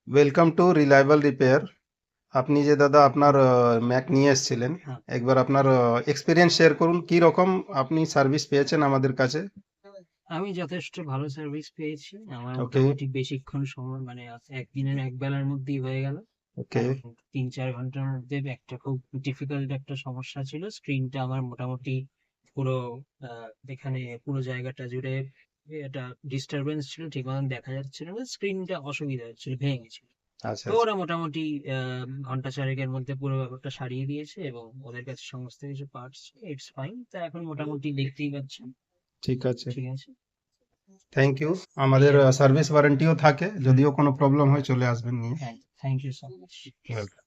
Welcome to reliable repair. আপনি যে দাদা আপনার ম্যাক নিয়ে এসেছিলেন, হ্যাঁ, একবার আপনার এক্সপিরিয়েন্স শেয়ার করুন, কি রকম আপনি সার্ভিস পেয়েছেন আমাদের কাছে। আমি যথেষ্ট ভালো সার্ভিস পেয়েছি। আমার ওকে। মোটামুটি বেশিক্ষণ সময় মানে একদিনের এক বেলার মধ্যেই হয়ে গেল। ওকে। কারণ 3-4 ঘন্টার মধ্যে একটা খুব ডিফিকাল্ট একটা সমস্যা ছিল। স্ক্রিনটা আমার মোটামুটি পুরো এখানে পুরো জায়গাটা জুড়ে একটা ডিস্টারবেন্স ছিল, ঠিক মতন দেখা যাচ্ছিল না, স্ক্রিনটা অসুবিধা হচ্ছিল, ভেঙে গেছিল। আচ্ছা তো আচ্ছা। ওরা মোটামুটি ঘন্টা চারেকের মধ্যে পুরো ব্যাপারটা সারিয়ে দিয়েছে এবং ওদের কাছে সমস্ত কিছু পার্টস, ইটস ফাইন। তা এখন মোটামুটি দেখতেই পাচ্ছেন ঠিক আছে। ঠিক আছে। Thank you. এই আমাদের আর কি। সার্ভিস ওয়ারেন্টিও থাকে, যদিও কোনো প্রবলেম হয় চলে আসবেন নিয়ে। হ্যাঁ, thank you so much. Welcome.